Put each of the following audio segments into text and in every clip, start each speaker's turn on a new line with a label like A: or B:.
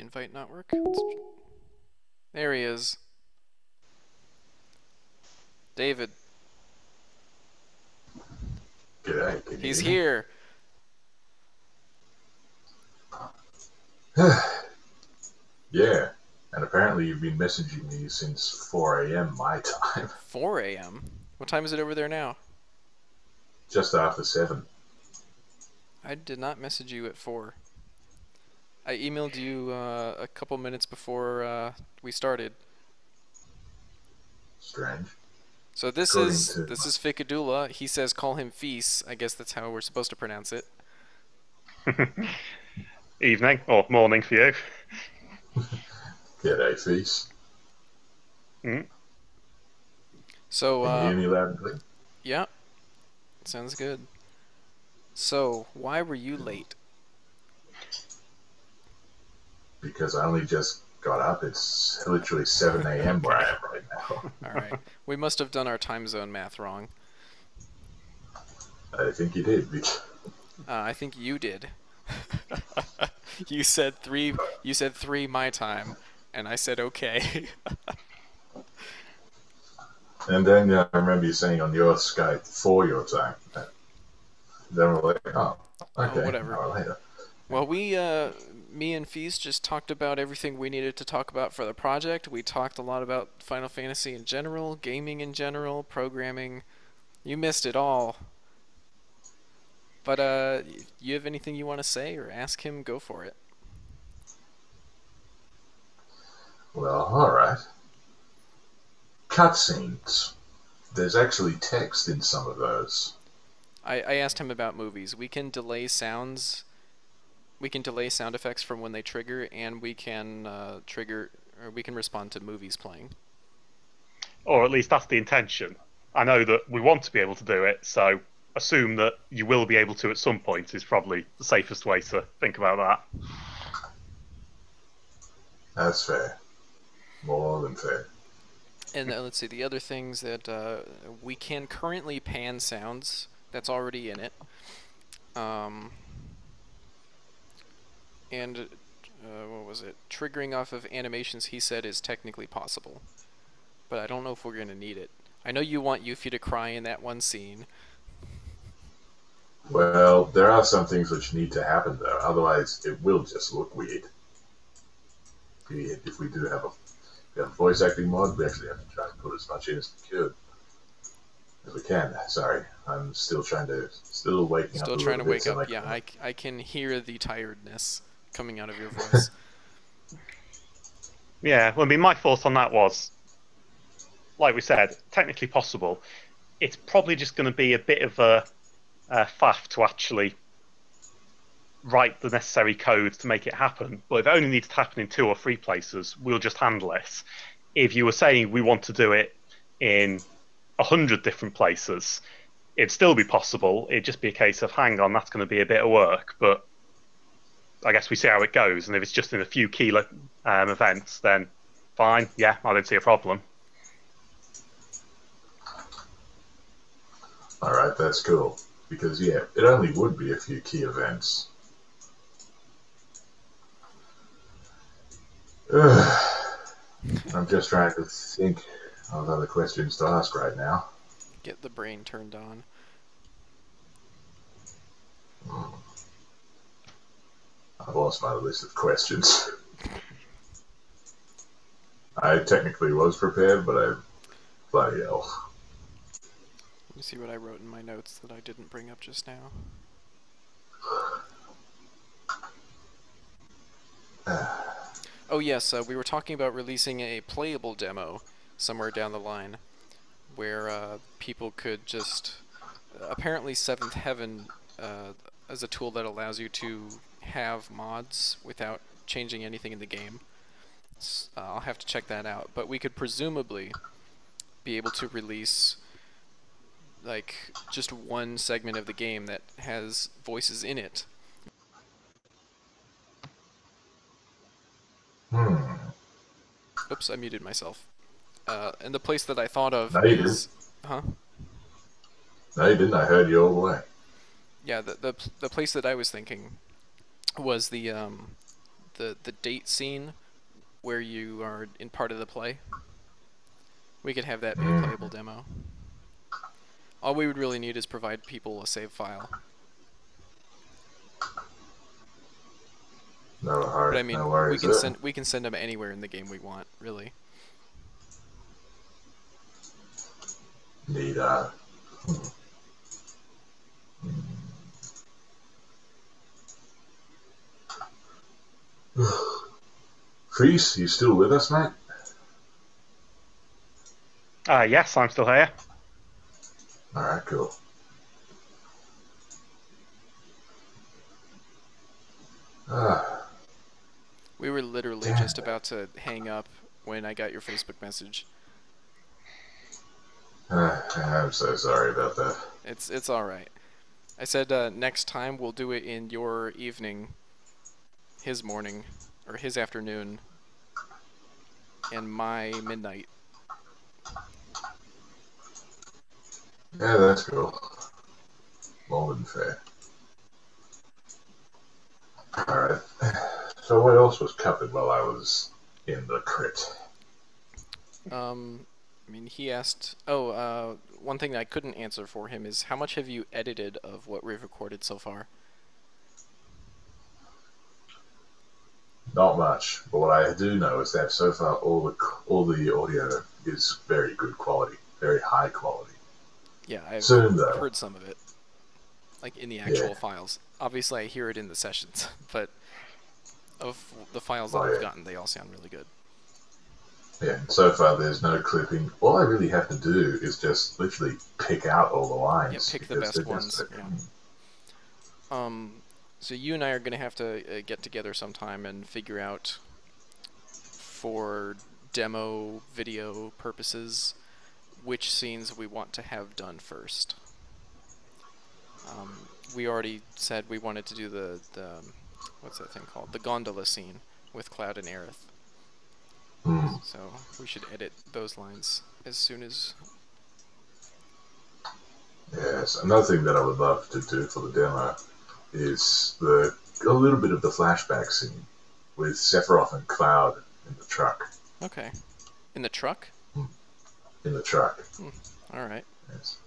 A: invite not work? There he is. David.
B: G'day, can you
A: He's
B: hear
A: here.
B: me? Yeah, and apparently you've been messaging me since 4 a.m. my time.
A: 4 a.m.? What time is it over there now?
B: Just after 7.
A: I did not message you at 4. I emailed you a couple minutes before we started.
B: Strange.
A: So this
B: According
A: is
B: to
A: Ficedula. He says call him Feast. I guess that's how we're supposed to pronounce it.
C: Evening, or morning for you.
B: G'day, Feast.
C: Mm.
A: So,
B: Can you hear me loud and clear?
A: yeah, sounds good. So, why were you late?
B: Because I only just got up. It's literally 7 a.m. where I am right now.
A: Alright, we must have done our time zone math wrong.
B: I think you did.
A: I think you did. You said 3 my time, and I said okay.
B: And then I remember you saying on your Skype for your time. Then we're like, oh, okay,
A: whatever.
B: hour later.
A: Well, me and Feast just talked about everything we needed to talk about for the project. We talked a lot about Final Fantasy in general, gaming in general, programming. You missed it all. But, you have anything you want to say or ask him, go for it.
B: Well, alright. Cutscenes. There's actually text in some of those.
A: I asked him about movies. We can delay sounds. We can delay sound effects from when they trigger, and we can we can respond to movies playing.
C: Or at least that's the intention. I know that we want to be able to do it, so assume that you will be able to at some point is probably the safest way to think about that.
B: That's fair. More than fair.
A: And let's see, the other things that we can currently pan sounds. That's already in it. And what was it? Triggering off of animations, he said, is technically possible. But I don't know if we're going to need it. I know you want Yuffie to cry in that one scene.
B: Well, there are some things which need to happen, though. Otherwise, it will just look weird. If we do have a voice acting mod, we actually have to try and put as much in as we could. If we can. Sorry, I'm still waking up.
A: Still trying to wake up. Yeah, I can hear the tiredness coming out of your voice.
C: Yeah, well, I mean, my thoughts on that was, like we said, technically possible. It's probably just going to be a bit of a faff to actually write the necessary code to make it happen. But if it only needs to happen in 2 or 3 places, we'll just handle it. If you were saying we want to do it in 100 different places, it'd still be possible. It'd just be a case of, hang on, that's going to be a bit of work, but I guess we see how it goes. And if it's just in a few key events, then fine. Yeah, I don't see a problem.
B: All right, that's cool. Because, yeah, it only would be a few key events. I'm just trying to think of other questions to ask right now.
A: Get the brain turned on.
B: I've lost my list of questions. I technically was prepared, but bloody hell.
A: Let me see what I wrote in my notes that I didn't bring up just now. Oh yes, we were talking about releasing a playable demo somewhere down the line, where people could just... apparently 7th Heaven is a tool that allows you to have mods without changing anything in the game. I'll have to check that out, but we could presumably be able to release like just one segment of the game that has voices in it. Oops, I muted myself. And the place that I thought of is... Huh?
B: No, you didn't. I heard you all the way.
A: Yeah, the place that I was thinking was the the date scene where you are in part of the play. We could have that be a playable demo. All we would really need is provide people a save file.
B: No hard,
A: But I mean,
B: no worries there.
A: we can send them anywhere in the game we want, really.
B: Need Freeze, you still with us, mate?
C: Yes, I'm still here.
B: Alright, cool.
A: We were literally just about to hang up when I got your Facebook message.
B: I'm so sorry about that.
A: It's all right. I said next time we'll do it in your evening, his morning, or his afternoon, and my midnight.
B: Yeah, that's cool. More than fair. Alright. So what else was covered while I was in the crit?
A: I mean, he asked... Oh, one thing that I couldn't answer for him is how much have you edited of what we've recorded so far?
B: Not much, but what I do know is that so far all the audio is very good quality, very high quality.
A: Yeah, I've
B: Soon, though.
A: heard some of it, like in the actual files. Obviously, I hear it in the sessions, but of the files that I've gotten, they all sound really good.
B: Yeah, so far there's no clipping. All I really have to do is just literally pick out all the lines.
A: Yeah, pick the best ones. Yeah. So you and I are going to have to get together sometime and figure out, for demo video purposes, which scenes we want to have done first. We already said we wanted to do the what's that thing called? The gondola scene with Cloud and Aerith. So we should edit those lines as soon as...
B: Yes, another thing that I would love to do for the demo is a little bit of the flashback scene with Sephiroth and Cloud in the truck.
A: Okay. In the truck?
B: In the truck.
A: Alright.
B: Yes.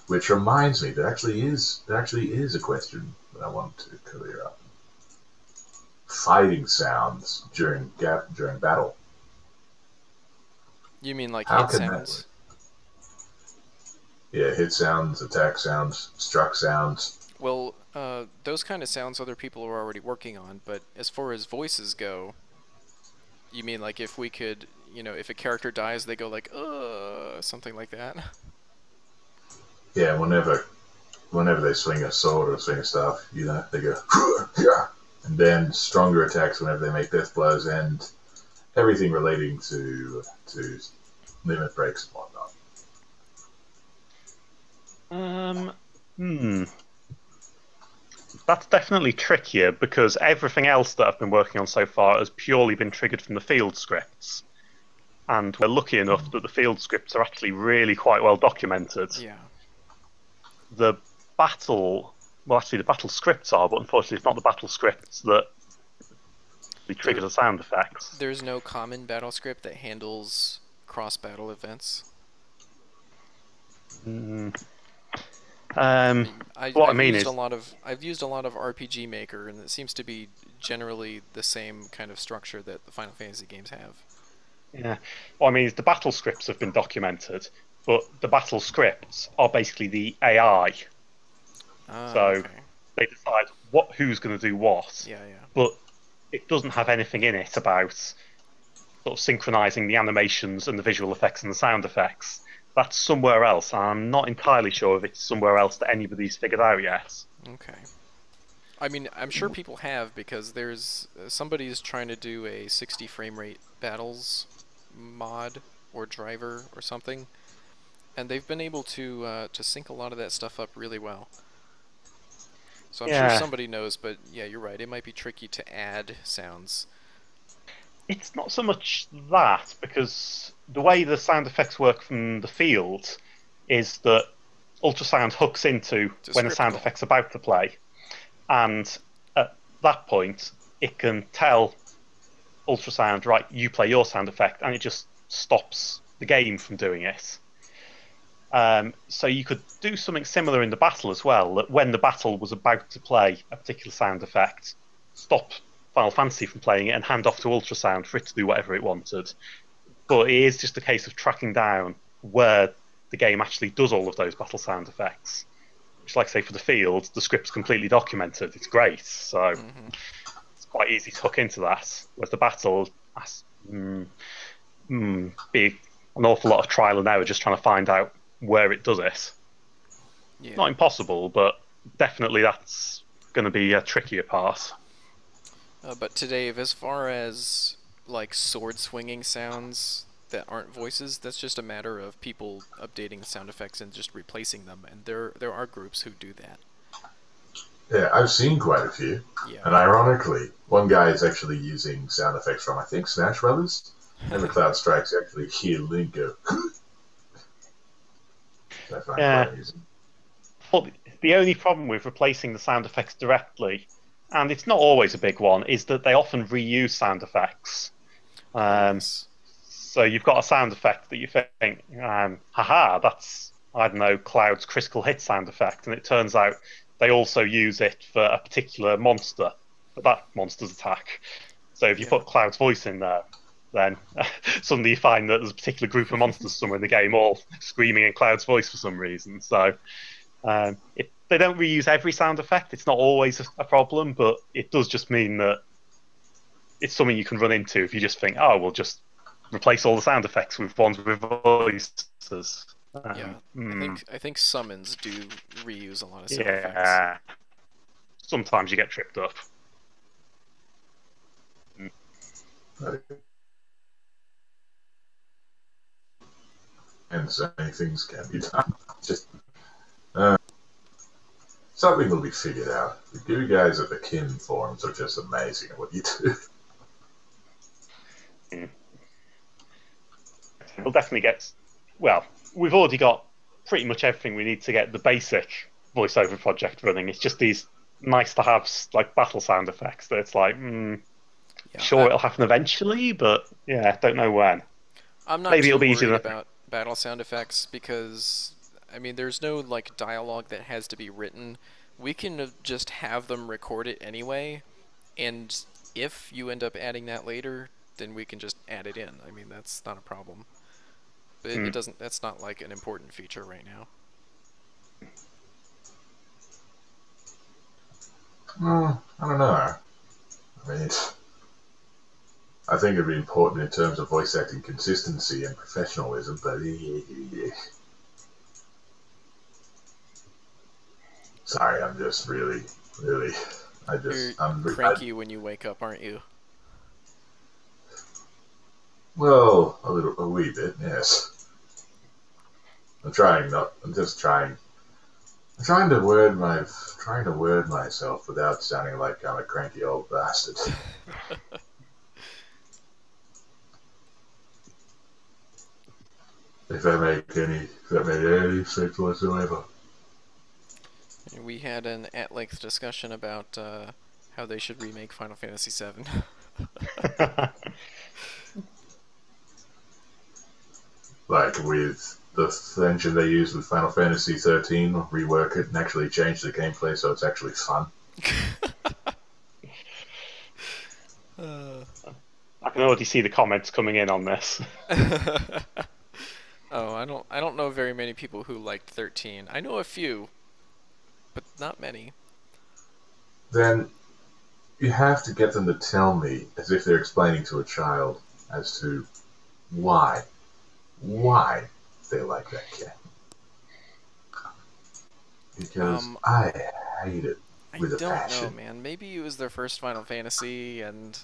B: Which reminds me, there actually is a question that I want to clear up. Fighting sounds during battle.
A: You mean like
B: How
A: hit
B: can
A: sounds?
B: Yeah, hit sounds, attack sounds, struck sounds.
A: Well, those kind of sounds other people are already working on, but as far as voices go, you mean like if we could, you know, if a character dies, they go like, something like that?
B: Yeah, whenever they swing a sword or swing a staff, you know, they go, yeah. And then stronger attacks whenever they make death blows and everything relating to limit breaks and whatnot.
C: That's definitely trickier because everything else that I've been working on so far has purely been triggered from the field scripts. And we're lucky enough that the field scripts are actually really quite well documented.
A: Yeah.
C: The battle scripts are, but unfortunately it's not the battle scripts that trigger the sound effects.
A: There's no common battle script that handles cross-battle events. I've used a lot of RPG Maker, and it seems to be generally the same kind of structure that the Final Fantasy games have.
C: Yeah, well, I mean, the battle scripts have been documented, but the battle scripts are basically the AI. So they decide who's going to do what.
A: Yeah, yeah.
C: But it doesn't have anything in it about sort of synchronizing the animations and the visual effects and the sound effects. That's somewhere else, and I'm not entirely sure if it's somewhere else that anybody's figured out yet.
A: Okay. I mean, I'm sure people have, because there's somebody's trying to do a 60 frame rate battles mod or driver or something, and they've been able to sync a lot of that stuff up really well. So I'm sure somebody knows, but yeah, you're right. It might be tricky to add sounds.
C: It's not so much that, because the way the sound effects work from the field is that ultrasound hooks into when the sound effect's about to play, and at that point it can tell ultrasound, right, you play your sound effect, and it just stops the game from doing it. So you could do something similar in the battle as well, that when the battle was about to play a particular sound effect, stop Final Fantasy from playing it and hand off to ultrasound for it to do whatever it wanted. But it is just a case of tracking down where the game actually does all of those battle sound effects. Which, like I say, for the field, the script's completely documented. It's great, so it's quite easy to hook into that. Whereas the battle, be an awful lot of trial and error just trying to find out where it does it.
A: Yeah.
C: Not impossible, but definitely that's going to be a trickier part.
A: But to Dave, as far as like sword swinging sounds that aren't voices, that's just a matter of people updating sound effects and just replacing them, and there are groups who do that.
B: Yeah, I've seen quite a few.
A: Yeah.
B: And ironically, one guy is actually using sound effects from, I think, Smash Brothers. Every Cloud Strikes, you actually hear Link go. I find quite amusing.
C: Well, the only problem with replacing the sound effects directly, and it's not always a big one, is that they often reuse sound effects. So you've got a sound effect that you think, haha, that's, I don't know, Cloud's critical hit sound effect, and it turns out they also use it for a particular monster, for that monster's attack. So if you put Cloud's voice in there, then suddenly you find that there's a particular group of monsters somewhere in the game all screaming in Cloud's voice for some reason. So if they don't reuse every sound effect, it's not always a problem, but it does just mean that it's something you can run into if you just think, oh, we'll just replace all the sound effects with ones with voices.
A: I think summons do reuse a lot of sound effects.
C: Yeah. Sometimes you get tripped up.
B: And so many things can be done. Just something will be figured out. You guys at the Kim forums are just amazing at what you do.
C: We'll definitely get. Well, we've already got pretty much everything we need to get the basic voiceover project running. It's just these nice to have like battle sound effects that it's like, sure, it'll happen eventually, but yeah, don't know when.
A: I'm not
C: Maybe
A: too
C: it'll be
A: worried
C: easier
A: about battle sound effects because, I mean, there's no like dialogue that has to be written. We can just have them record it anyway, and if you end up adding that later, then we can just add it in. I mean, that's not a problem. But it doesn't. That's not like an important feature right now.
B: I don't know. I mean, I think it'd be important in terms of voice acting consistency and professionalism, but sorry, I'm just really, I'm
A: cranky when you wake up, aren't you?
B: Well, a wee bit, yes. I'm trying to word myself without sounding like I'm a cranky old bastard. If that made any sense whatsoever.
A: We had an at-length discussion about how they should remake Final Fantasy VII.
B: Like with the engine they use with Final Fantasy 13, rework it and actually change the gameplay so it's actually fun.
C: I can already see the comments coming in on this.
A: Oh, I don't know very many people who liked 13. I know a few, but not many.
B: Then you have to get them to tell me, as if they're explaining to a child, as to why they like that game. Because I hate it with a passion.
A: I don't know, man. Maybe it was their first Final Fantasy, and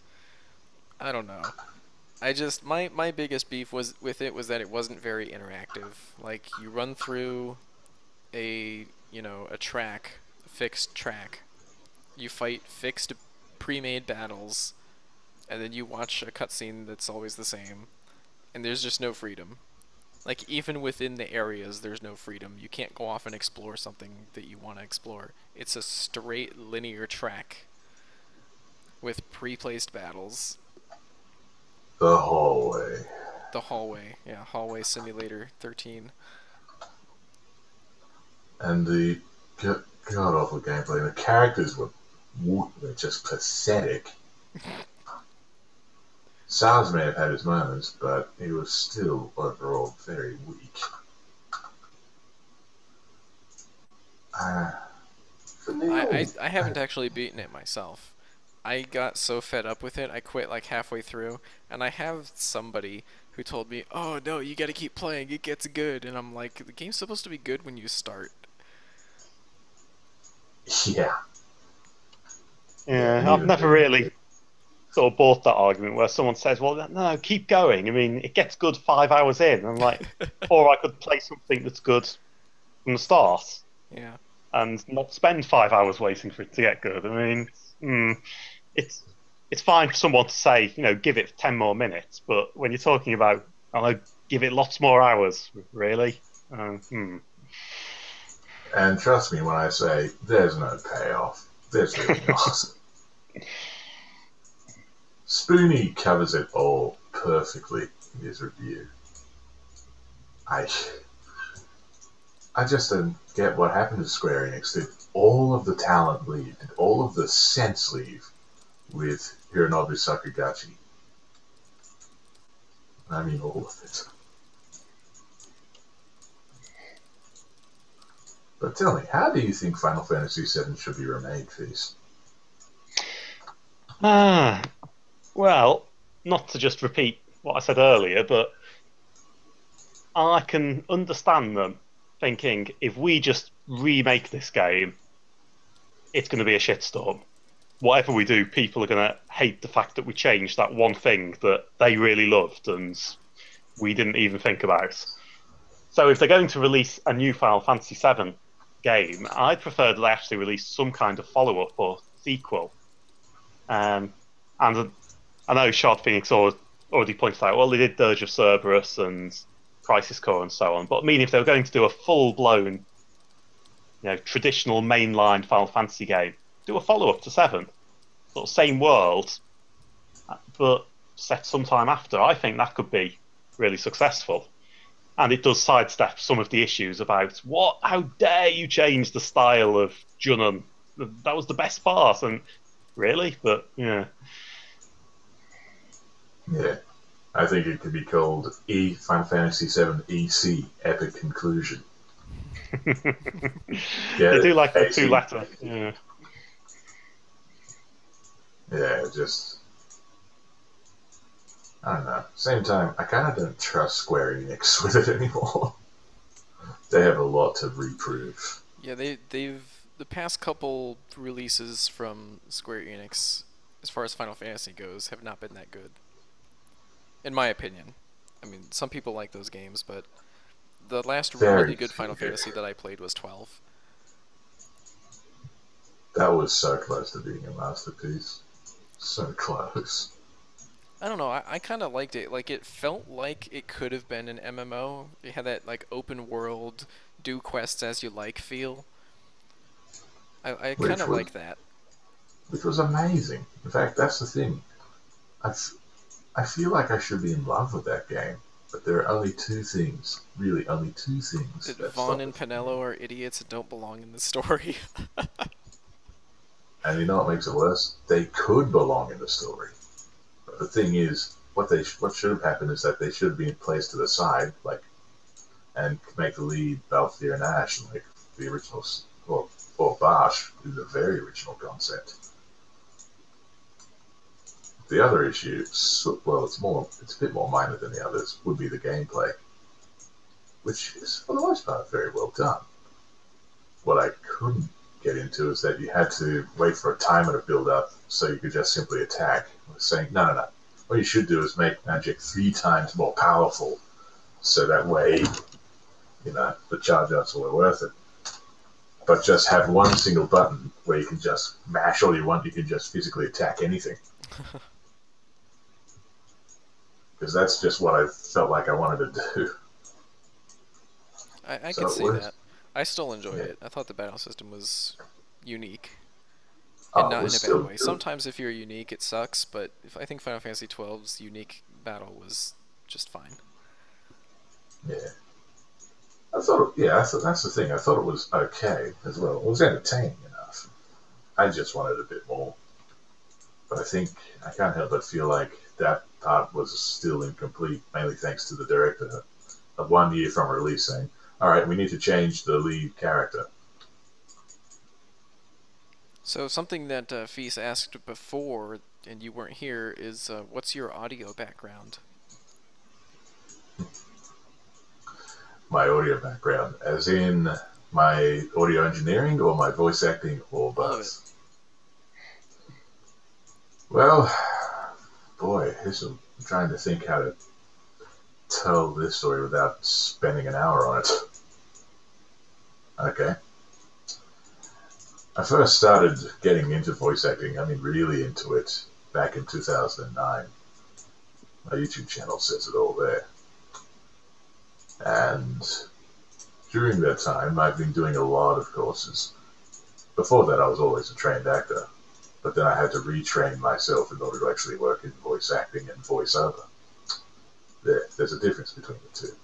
A: I don't know. I just my biggest beef with it was that it wasn't very interactive. Like, you run through a fixed track. You fight fixed pre-made battles, and then you watch a cutscene that's always the same, and there's just no freedom. Like, even within the areas, there's no freedom. You can't go off and explore something that you want to explore. It's a straight linear track with pre-placed battles.
B: The hallway.
A: The hallway, yeah, Hallway Simulator 13.
B: And the god awful gameplay. The characters were just pathetic. SARS may have had his moments, but he was still overall very weak.
A: I haven't actually beaten it myself. I got so fed up with it, I quit like halfway through, and I have somebody who told me, "Oh no, you gotta keep playing, it gets good," and I'm like, the game's supposed to be good when you start.
B: Yeah.
C: Yeah, I've never really sort of bought that argument where someone says, well, no, keep going. I mean, it gets good 5 hours in. I'm like, or I could play something that's good from the start.
A: Yeah.
C: And not spend 5 hours waiting for it to get good. I mean, it's fine for someone to say, give it 10 more minutes, but when you're talking about, I don't know, give it lots more hours, really?
B: And trust me when I say there's no payoff. There's really not. Spoonie covers it all perfectly in his review. I just don't get what happened to Square Enix. Did all of the talent leave? Did all of the sense leave with Hironobu Sakaguchi? I mean, all of it. But tell me, how do you think Final Fantasy VII should be remade, Feast?
C: Well, not to just repeat what I said earlier, but I can understand them thinking, if we just remake this game, it's going to be a shitstorm. Whatever we do, people are going to hate the fact that we changed that one thing that they really loved and we didn't even think about. So if they're going to release a new Final Fantasy VII game, I'd prefer that they actually release some kind of follow-up or sequel. And I know Shard Phoenix already pointed out, well, they did Dirge of Cerberus and Crisis Core and so on, but I mean, if they were going to do a full-blown, traditional mainline Final Fantasy game, do a follow-up to 7. Sort of same world, but set sometime after. I think that could be really successful. And it does sidestep some of the issues about, how dare you change the style of Junon? That was the best part, and really? But, yeah.
B: Yeah. I think it could be called Final Fantasy VII EC, Epic Conclusion.
C: They do like the 2-letter. Yeah.
B: Yeah, just... I don't know. Same time, I kind of don't trust Square Enix with it anymore. They have a lot to reprove.
A: Yeah, they've the past couple releases from Square Enix, as far as Final Fantasy goes, have not been that good. In my opinion. I mean, some people like those games, but the last really good Final Fantasy that I played was 12.
B: That was so close to being a masterpiece. So close.
A: I don't know, I kind of liked it. Like, it felt like it could have been an MMO. It had that, like, open world, do quests as you like feel. I kind of like that.
B: Which was amazing. In fact, that's the thing. I feel like I should be in love with that game, but there are only two things. Really, only two things.
A: That Vaughn and Penello are idiots and don't belong in the story.
B: And you know what makes it worse? They could belong in the story. But the thing is, what should have happened is that they should have been placed to the side, and make the lead Balthier and Ash, like the original, or Bash, is a very original concept. The other issue, well, it's a bit more minor than the others, would be the gameplay, which is for the most part very well done. What I couldn't get into is that you had to wait for a timer to build up so you could just simply attack. I was saying, no. What you should do is make magic 3 times more powerful, so that way, the charge-ups were worth it. But just have one single button where you can just mash all you want, you can just physically attack anything. Because that's just what I felt like I wanted to do.
A: I could see that. I still enjoyed it. I thought the battle system was unique. And not in a bad way. Sometimes if you're unique, it sucks, but I think Final Fantasy XII's unique battle was just fine.
B: Yeah. That's the thing. I thought it was okay as well. It was entertaining enough. I just wanted a bit more. But I can't help but feel like that part was still incomplete, mainly thanks to the director of 1 year from release saying, all right, we need to change the lead character.
A: So something that Feast asked before, and you weren't here, is what's your audio background?
B: My audio background, as in my audio engineering or my voice acting or both?
A: All of it.
B: Well, boy, I'm trying to think how to tell this story without spending an hour on it. Okay. I first started getting into voice acting, really into it, back in 2009. My YouTube channel says it all there. And during that time, I've been doing a lot of courses. Before that, I was always a trained actor, but then I had to retrain myself in order to actually work in voice acting and voiceover. There's a difference between the two.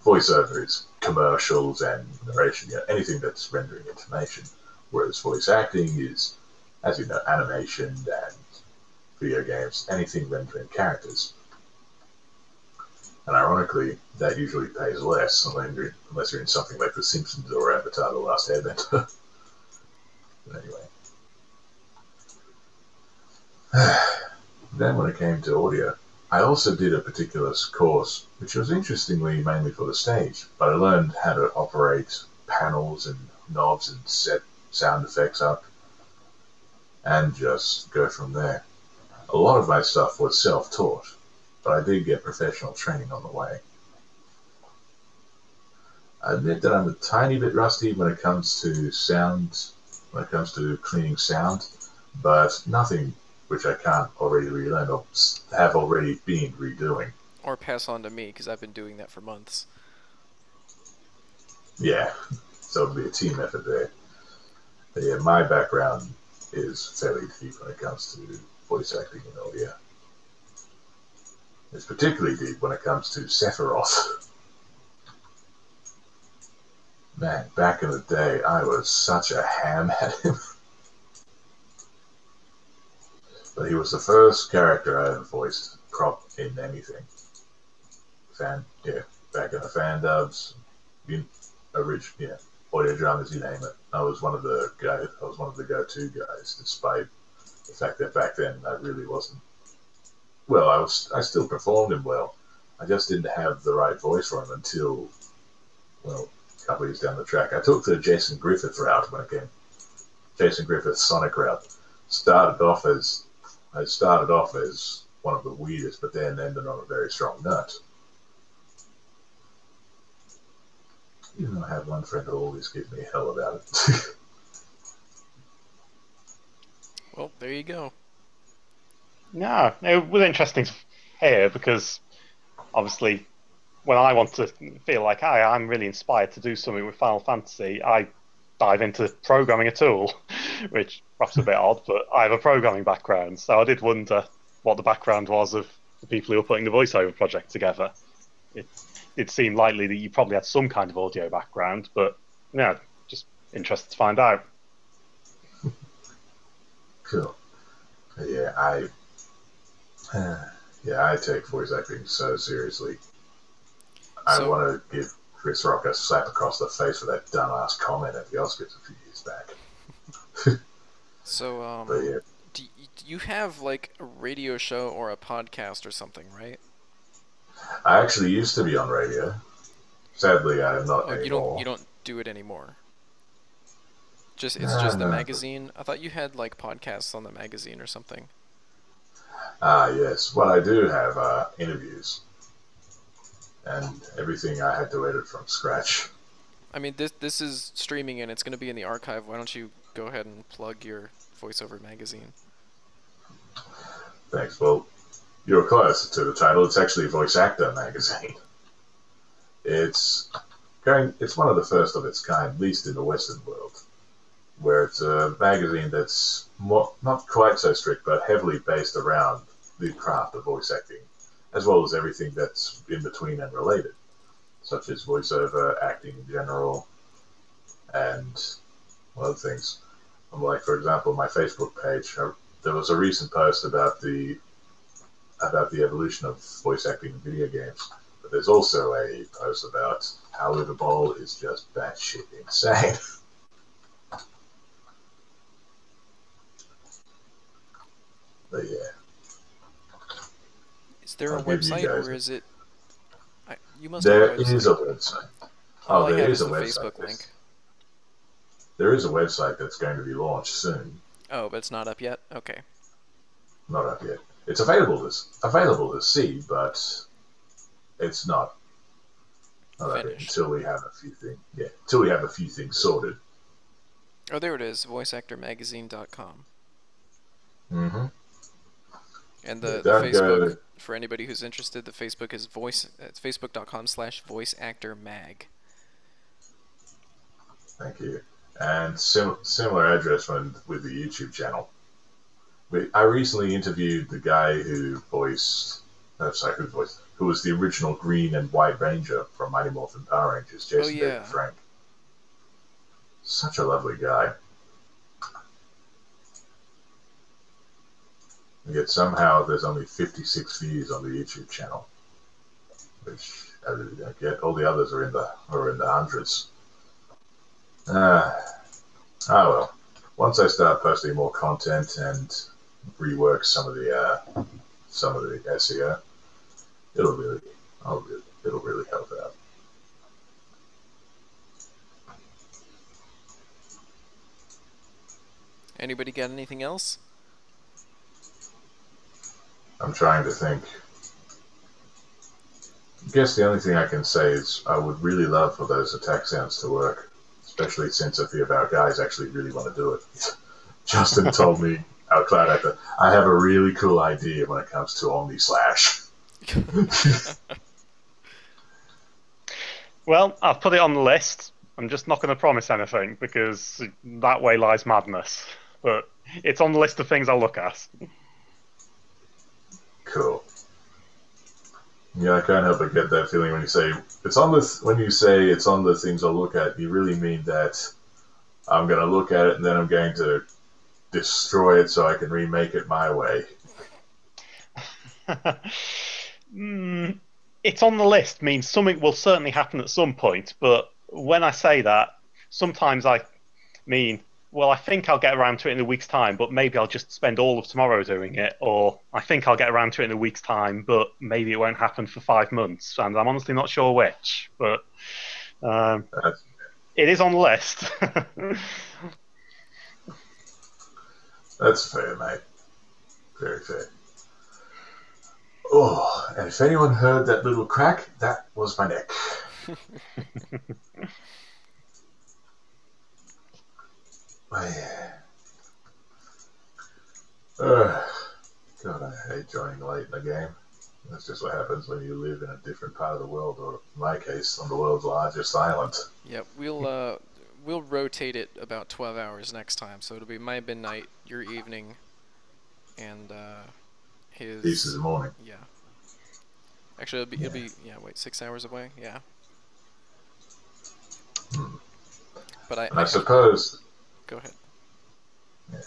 B: Voiceover is commercials and narration, anything that's rendering information, whereas voice acting is, as you know, animation and video games, anything rendering characters. And ironically, that usually pays less unless you're in something like The Simpsons or Avatar: The Last Airbender. But anyway. Then when it came to audio, I also did a particular course, which was interestingly mainly for the stage, but I learned how to operate panels and knobs and set sound effects up and just go from there. A lot of my stuff was self-taught, but I did get professional training on the way. I admit that I'm a tiny bit rusty when it comes to sound, when it comes to cleaning sound, but nothing which I can't already relearn or have already been redoing.
A: Or pass on to me, because I've been doing that for months.
B: Yeah, so it'll be a team effort there. But yeah, my background is fairly deep when it comes to voice acting and audio. It's particularly deep when it comes to Sephiroth. Man, back in the day, I was such a ham at him. But he was the first character I ever voiced prop in anything. Back in the fan dubs, audio dramas, you name it. I was one of the go-to guys, despite the fact that back then I really wasn't. Well, I still performed him well. I just didn't have the right voice for him until, a couple of years down the track. I took the Jason Griffith route when it came. Jason Griffith's Sonic route. Started off as one of the weirdest, but then ended on a very strong note. Even though I had one friend who always gives me hell about it.
A: Well, there you go.
C: No, it was interesting to hear because obviously when I want to feel like I'm really inspired to do something with Final Fantasy, I dive into programming a tool, which perhaps a bit odd, but I have a programming background, so I did wonder what the background was of the people who were putting the voiceover project together. It seemed likely that you probably had some kind of audio background, but just interested to find out.
B: Cool. I take voice acting so seriously. I want to give Chris Rock a slap across the face for that dumbass comment at the Oscars a few years back.
A: So,
B: But yeah.
A: do you have like a radio show or a podcast or something, right?
B: I actually used to be on radio. Sadly, I am not anymore.
A: You don't do it anymore. It's just the magazine. I thought you had like podcasts on the magazine or something.
B: Yes. What I do have interviews and everything I had to edit from scratch.
A: I mean, this is streaming and it's going to be in the archive. Why don't you go ahead and plug your voiceover magazine?
B: Thanks. Well, you're close to the title. It's actually Voice Actor Magazine. It's one of the first of its kind, at least in the Western world, where it's a magazine that's not quite so strict, but heavily based around the craft of voice acting. as well as everything that's in between and related, such as voiceover, acting in general, and other things. Like, for example, my Facebook page, there was a recent post about the evolution of voice acting in video games. But there's also a post about how Livable is just batshit insane. But yeah.
A: Is there a
B: I'll give you
A: website,
B: guys
A: or is it... you must have
B: There
A: a website.
B: is a website.
A: All I
B: there
A: have
B: is
A: is
B: a
A: the
B: website.
A: Facebook link.
B: There is a website that's going to be launched soon.
A: Oh, but it's not up yet? Okay.
B: Not up yet. It's available to see, but it's not up yet until we have a few things. Yeah, until we have a few things sorted.
A: Oh, there it is. voiceactormagazine.com.
B: Mm-hmm.
A: And the
B: Don't
A: Facebook,
B: go...
A: for anybody who's interested, the Facebook is it's facebook.com/voiceactormag.
B: Thank you. And similar address with the YouTube channel. I recently interviewed the guy who was the original Green and White Ranger from Mighty Morphin Power Rangers, Jason David Frank. Such a lovely guy. And yet somehow there's only 56 views on the YouTube channel, which I really don't get. All the others are in the hundreds. Well. Once I start posting more content and rework some of the SEO, it'll really help out.
A: Anybody got anything else?
B: I'm trying to think. I guess the only thing I can say is I would really love for those attack sounds to work, especially since a few of our guys actually really want to do it. Justin told me out loud after, I have a really cool idea when it comes to Omni Slash.
C: Well, I've put it on the list. I'm just not going to promise anything because that way lies madness. But it's on the list of things I'll look at.
B: Cool. Yeah, I can't help but get that feeling when you say it's on the when you say it's on the things I'll look at. You really mean that I'm going to look at it and then I'm going to destroy it so I can remake it my way.
C: It's on the list means something will certainly happen at some point. But when I say that, sometimes I mean, well, I think I'll get around to it in a week's time, but maybe I'll just spend all of tomorrow doing it. Or I think I'll get around to it in a week's time, but maybe it won't happen for 5 months. And I'm honestly not sure which. But it is on the list.
B: That's fair, mate. Very fair. Oh, and if anyone heard that little crack, that was my neck. God, I hate joining late in the game. That's just what happens when you live in a different part of the world, or in my case, on the world's largest island.
A: Yep, we'll rotate it about 12 hours next time, so it'll be my midnight, your evening, and his...
B: Peace is the morning.
A: Yeah. Actually, it'll be 6 hours away, yeah. But I
B: suppose...
A: Go ahead.
B: Yeah.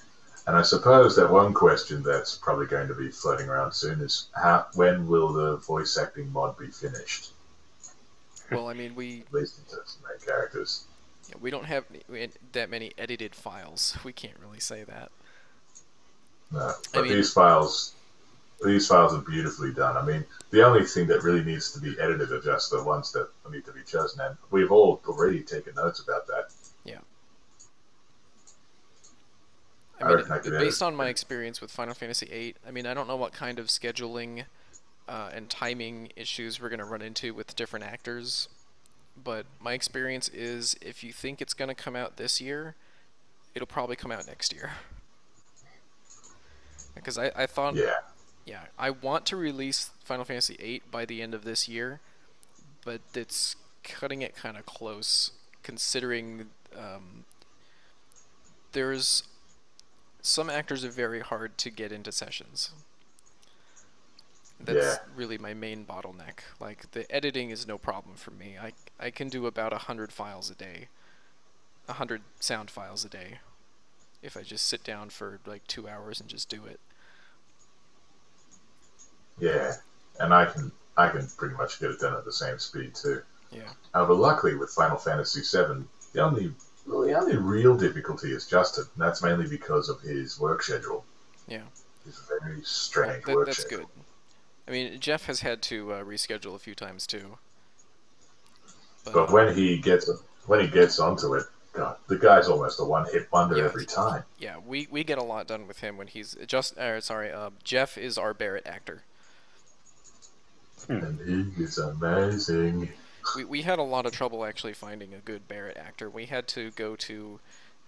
B: And I suppose that one question that's probably going to be floating around soon is when will the voice acting mod be finished?
A: Well, I mean,
B: at least in terms of main characters.
A: Yeah, we don't have that many edited files. We can't really say that.
B: No, but these files are beautifully done. I mean, the only thing that really needs to be edited are just the ones that need to be chosen, and we've all already taken notes about that.
A: Yeah. I mean, based on my experience with Final Fantasy VIII, I mean, I don't know what kind of scheduling and timing issues we're going to run into with different actors, but my experience is if you think it's going to come out this year, it'll probably come out next year. Because I thought... Yeah, I want to release Final Fantasy VIII by the end of this year, but it's cutting it kind of close, considering there's... Some actors are very hard to get into sessions.
B: Yeah,
A: That's really my main bottleneck. Like, the editing is no problem for me. I can do about 100 files a day. 100 sound files a day. If I just sit down for like 2 hours and just do it.
B: yeah, and I can pretty much get it done at the same speed too.
A: Yeah.
B: But luckily with Final Fantasy VII, the only real difficulty is Justin, and that's mainly because of his work schedule.
A: Yeah.
B: His very
A: Well,
B: strange work
A: that's
B: schedule.
A: good. I mean, Jeff has had to reschedule a few times too.
B: But when he gets onto it, God, the guy's almost a one-hit wonder
A: yeah,
B: every time.
A: Yeah, we get a lot done with him when he's Jeff is our Barrett actor.
B: And he is amazing.
A: We had a lot of trouble actually finding a good Barrett actor. We had to go to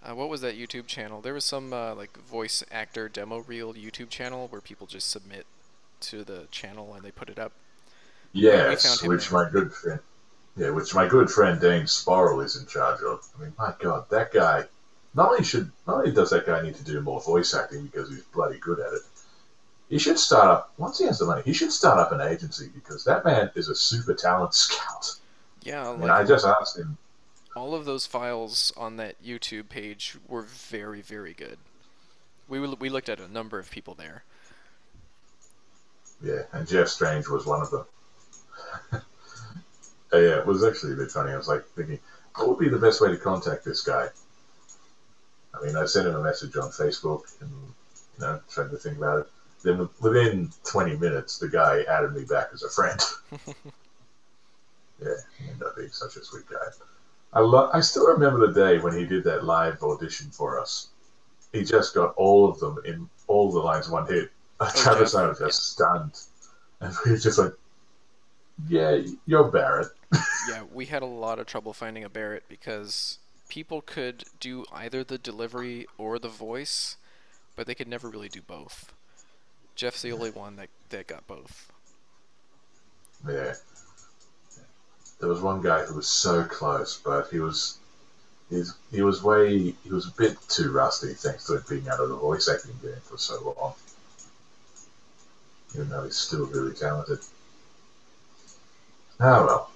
A: what was that YouTube channel? There was some like voice actor demo reel YouTube channel where people just submit to the channel and they put it up.
B: Yes,
A: we found him
B: which
A: there.
B: which my good friend Dane Sporrel is in charge of. I mean, my God, that guy. Not only does that guy need to do more voice acting because he's bloody good at it, he should start up, once he has the money, he should start up an agency because that man is a super talent scout.
A: Yeah,
B: And I just asked him.
A: All of those files on that YouTube page were very, very good. We looked at a number of people there.
B: Yeah, and Jeff Strange was one of them. Yeah, it was actually a bit funny. I was like thinking, what would be the best way to contact this guy? I mean, I sent him a message on Facebook and, trying to think about it. Then within 20 minutes, the guy added me back as a friend. Yeah, he ended up being such a sweet guy. I still remember the day when he did that live audition for us. He just got all of them in all the lines one hit. Travis and I were just stunned. And we were just like, yeah, you're Barrett.
A: Yeah, we had a lot of trouble finding a Barrett because people could do either the delivery or the voice, but they could never really do both. Jeff's the only one that got both.
B: Yeah. There was one guy who was so close, but he was a bit too rusty thanks to it being out of the voice acting game for so long. Even though he's still really talented. Oh well.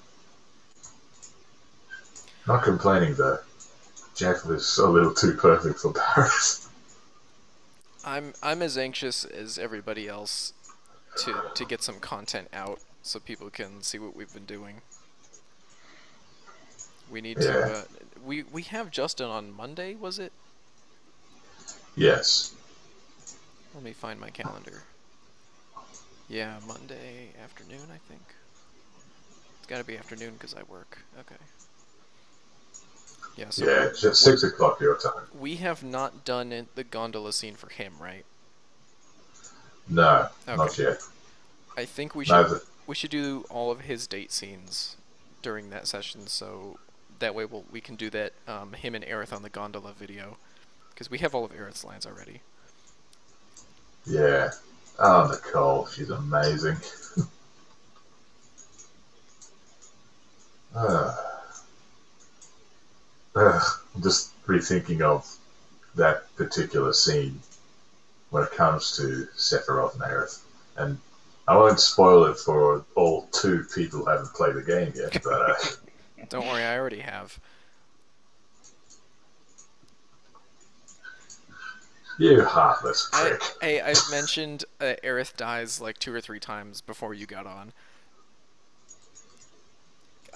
B: Not complaining though. Jeff was a little too perfect for Paris.
A: I'm as anxious as everybody else to get some content out so people can see what we've been doing. We need to we have Justin on Monday, was it?
B: Yes.
A: Let me find my calendar. Yeah, Monday afternoon, I think. It's got to be afternoon because I work. Okay. Yeah, so
B: it's just 6 o'clock your time.
A: We have not done the gondola scene for him, right?
B: No,
A: Okay.
B: not yet.
A: I think we should do all of his date scenes during that session, so that way we can do that him and Aerith on the gondola video, because we have all of Aerith's lines already.
B: Yeah. Oh, Nicole, she's amazing. I'm just rethinking of that particular scene when it comes to Sephiroth and Aerith. And I won't spoil it for all 2 people who haven't played the game yet, but...
A: Don't worry, I already have.
B: You heartless prick.
A: I've mentioned Aerith dies like 2 or 3 times before you got on.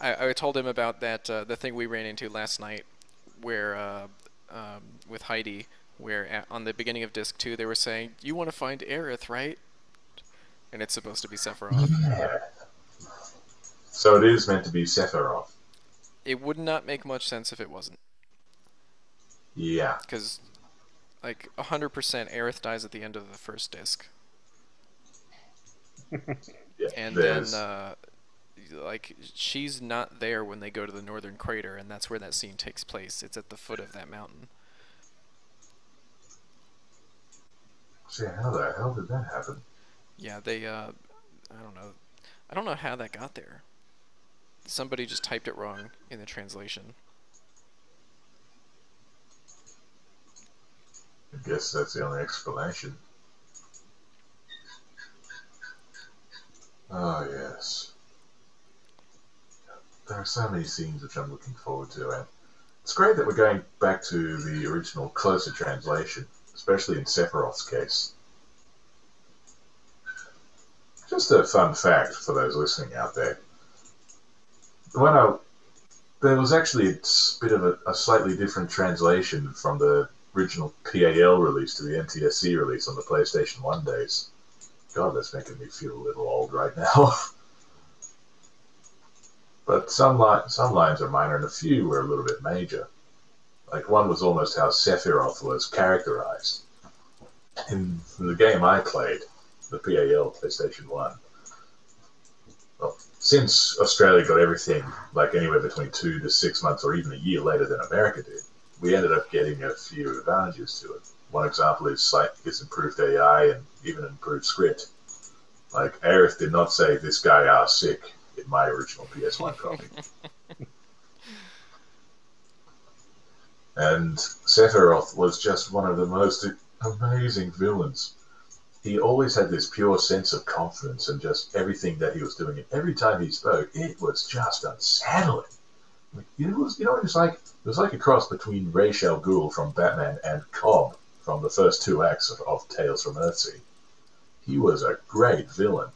A: I told him about that the thing we ran into last night, where with Heidi, where on the beginning of Disc 2 they were saying, "You want to find Aerith, right?" And it's supposed to be Sephiroth.
B: Yeah. So it is meant to be Sephiroth.
A: It would not make much sense if it wasn't.
B: Yeah.
A: Because, like, 100% Aerith dies at the end of the first disc.
B: Yeah,
A: and then, like, she's not there when they go to the northern crater, and that's where that scene takes place. It's at the foot of that mountain.
B: See, how the hell did that happen?
A: Yeah, they, I don't know. I don't know how that got there. Somebody just typed it wrong in the translation.
B: I guess that's the only explanation. Oh, yes. There are so many scenes which I'm looking forward to, and it's great that we're going back to the original closer translation, especially in Sephiroth's case. Just a fun fact for those listening out there. There was actually a bit of a slightly different translation from the original PAL release to the NTSC release on the PlayStation 1 days. God, that's making me feel a little old right now. But some lines are minor and a few were a little bit major. Like one was almost how Sephiroth was characterized. In the game I played, the PAL PlayStation 1, well, since Australia got everything like anywhere between 2 to 6 months or even a year later than America did, we ended up getting a few advantages to it. One example is improved AI and even improved script. Like, Aerith did not say, "This guy are sick," in my original PS1 copy. And Sephiroth was just one of the most amazing villains. He always had this pure sense of confidence and just everything that he was doing. And every time he spoke, it was just unsettling. It was like a cross between Ra's al Ghul from Batman and Cobb from the first 2 acts of Tales from Earthsea. He was a great villain.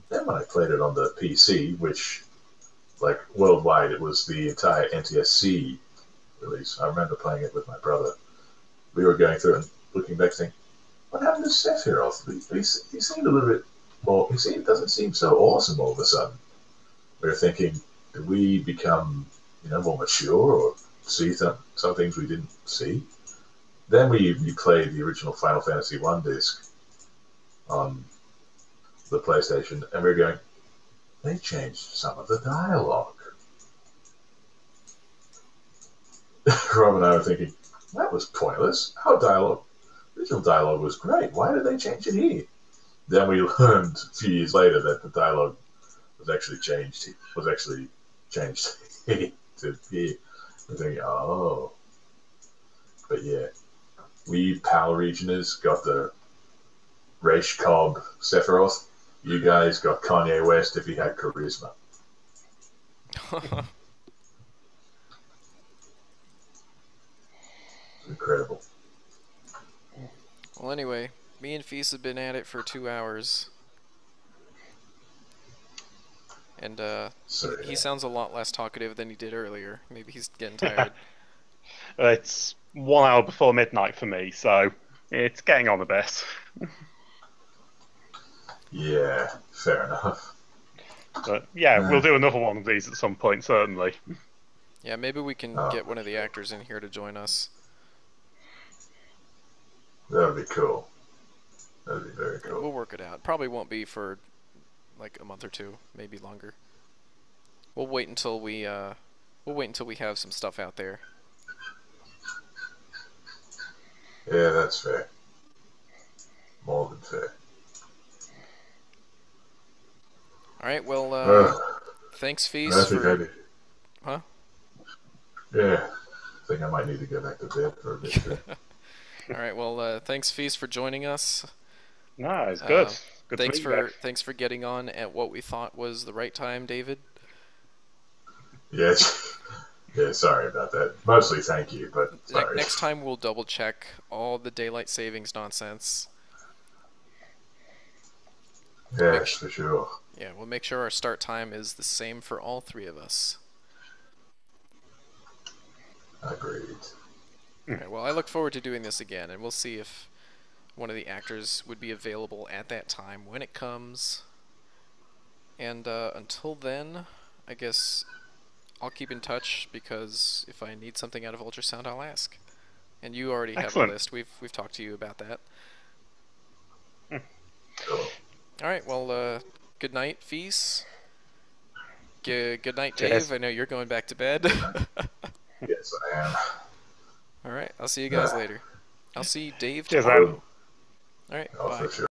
B: Then when I played it on the PC, which, like, worldwide, it was the entire NTSC release. I remember playing it with my brother. We were going through and looking back saying, what happened to Sephiroth? He seemed a little bit more, doesn't seem so awesome all of a sudden. We were thinking, did we become, more mature or see some things we didn't see? Then we played the original Final Fantasy 1 disc on the PlayStation, and we were going, they changed some of the dialogue. Rob and I were thinking, that was pointless. Original dialogue was great. Why did they change it here? Then we learned a few years later that the dialogue was actually changed to here. We're thinking, oh. But yeah, we PAL regioners got the Ra's Cobb Sephiroth. You guys got Kanye West if he had charisma. Incredible.
A: Well, anyway, me and Feast have been at it for 2 hours. And he sounds a lot less talkative than he did earlier. Maybe he's getting tired.
C: It's 1 hour before midnight for me, so it's getting on a bit.
B: Yeah, fair enough.
C: But yeah, we'll do another one of these at some point, certainly.
A: Yeah, maybe we can get one of the actors in here to join us.
B: That would be cool. That would be very cool.
A: We'll work it out. Probably won't be for like a month or 2, maybe longer. We'll wait until we have some stuff out there.
B: Yeah, that's fair. More than fair.
A: All right. Well, thanks, Feast. Huh?
B: Yeah, I think I might need to go back to bed for a bit too.
A: All right. Well, thanks, Feast, for joining us.
C: No, it's good. Good
A: Thanks for getting on at what we thought was the right time, David.
B: Yeah, sorry about that. Mostly thank you, but sorry.
A: Next time we'll double check all the daylight savings nonsense.
B: Yes, for sure.
A: Yeah, we'll make sure our start time is the same for all 3 of us.
B: Agreed.
A: Okay, well, I look forward to doing this again, and we'll see if one of the actors would be available at that time when it comes. And until then, I guess I'll keep in touch, because if I need something out of Ultrasound, I'll ask. And you already have a list. We've talked to you about that.
B: Cool.
A: All right. Well, good night, Feast. Good night, Dave.
C: Yes.
A: I know you're going back to bed.
B: Yes, I am.
A: All right. I'll see you guys later. I'll see Dave
C: Cheers,
A: tomorrow. All right.
B: Oh,
A: bye.
B: for sure.